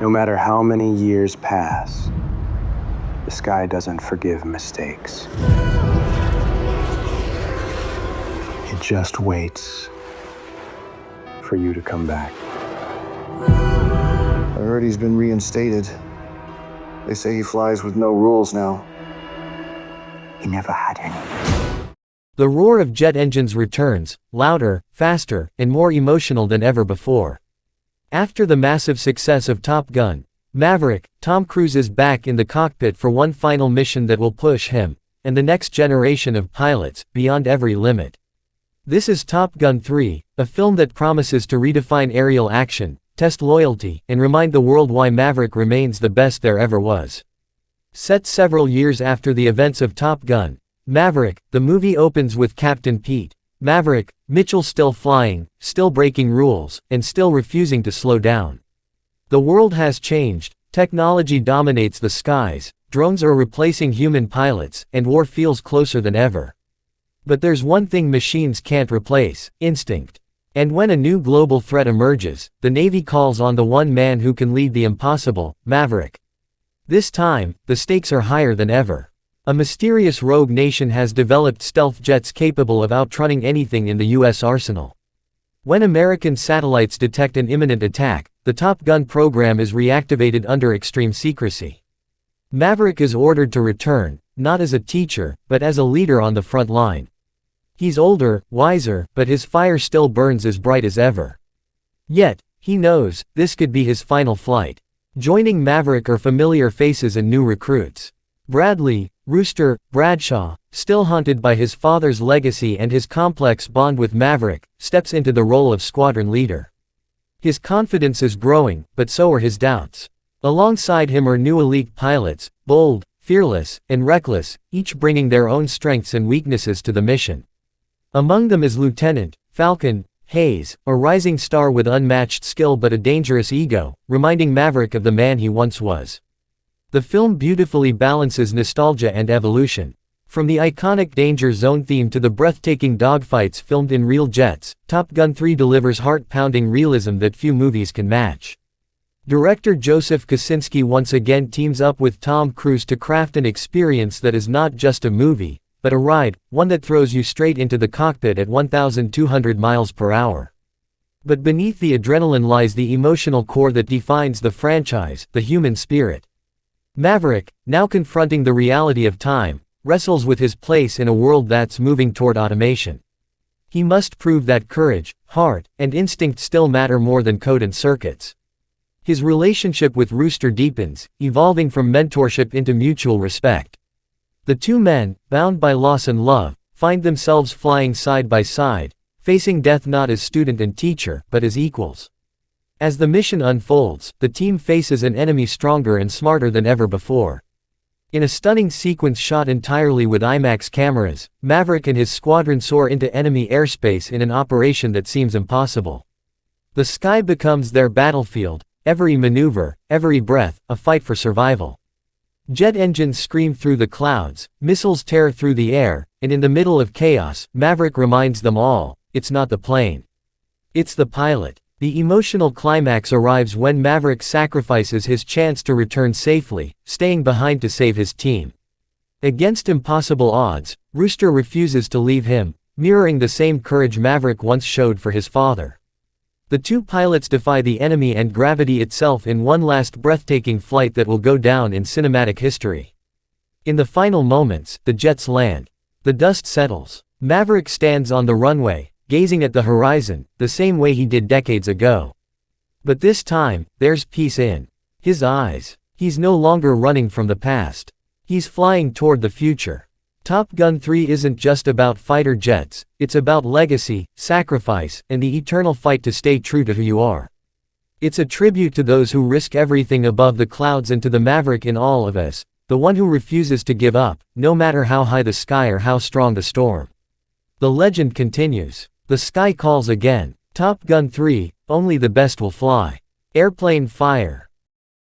No matter how many years pass, the sky doesn't forgive mistakes. It just waits for you to come back. I heard he's been reinstated. They say he flies with no rules now. He never had any. The roar of jet engines returns, louder, faster, and more emotional than ever before. After the massive success of Top Gun: Maverick, Tom Cruise is back in the cockpit for one final mission that will push him, and the next generation of pilots, beyond every limit. This is Top Gun 3, a film that promises to redefine aerial action, test loyalty, and remind the world why Maverick remains the best there ever was. Set several years after the events of Top Gun: Maverick, the movie opens with Captain Pete Maverick Mitchell still flying, still breaking rules, and still refusing to slow down. The world has changed, technology dominates the skies, drones are replacing human pilots, and war feels closer than ever. But there's one thing machines can't replace: instinct. And when a new global threat emerges, the Navy calls on the one man who can lead the impossible: Maverick. This time, the stakes are higher than ever. A mysterious rogue nation has developed stealth jets capable of outrunning anything in the U.S. arsenal. When American satellites detect an imminent attack, the Top Gun program is reactivated under extreme secrecy. Maverick is ordered to return, not as a teacher, but as a leader on the front line. He's older, wiser, but his fire still burns as bright as ever. Yet, he knows, this could be his final flight. Joining Maverick are familiar faces and new recruits. Bradley, Rooster, Bradshaw, still haunted by his father's legacy and his complex bond with Maverick, steps into the role of squadron leader. His confidence is growing, but so are his doubts. Alongside him are new elite pilots, bold, fearless, and reckless, each bringing their own strengths and weaknesses to the mission. Among them is Lieutenant Falcon Hayes, a rising star with unmatched skill but a dangerous ego, reminding Maverick of the man he once was. The film beautifully balances nostalgia and evolution. From the iconic Danger Zone theme to the breathtaking dogfights filmed in real jets, Top Gun 3 delivers heart-pounding realism that few movies can match. Director Joseph Kosinski once again teams up with Tom Cruise to craft an experience that is not just a movie, but a ride, one that throws you straight into the cockpit at 1,200 miles per hour. But beneath the adrenaline lies the emotional core that defines the franchise: the human spirit. Maverick, now confronting the reality of time, wrestles with his place in a world that's moving toward automation. He must prove that courage, heart, and instinct still matter more than code and circuits. His relationship with Rooster deepens, evolving from mentorship into mutual respect. The two men, bound by loss and love, find themselves flying side by side, facing death not as student and teacher, but as equals. As the mission unfolds, the team faces an enemy stronger and smarter than ever before. In a stunning sequence shot entirely with IMAX cameras, Maverick and his squadron soar into enemy airspace in an operation that seems impossible. The sky becomes their battlefield, every maneuver, every breath, a fight for survival. Jet engines scream through the clouds, missiles tear through the air, and in the middle of chaos, Maverick reminds them all, it's not the plane. It's the pilot. The emotional climax arrives when Maverick sacrifices his chance to return safely, staying behind to save his team. Against impossible odds, Rooster refuses to leave him, mirroring the same courage Maverick once showed for his father. The two pilots defy the enemy and gravity itself in one last breathtaking flight that will go down in cinematic history. In the final moments, the jets land. The dust settles. Maverick stands on the runway, gazing at the horizon, the same way he did decades ago. But this time, there's peace in his eyes. He's no longer running from the past. He's flying toward the future. Top Gun 3 isn't just about fighter jets, it's about legacy, sacrifice, and the eternal fight to stay true to who you are. It's a tribute to those who risk everything above the clouds and to the Maverick in all of us, the one who refuses to give up, no matter how high the sky or how strong the storm. The legend continues. The sky calls again. Top Gun 3, only the best will fly. Airplane fire.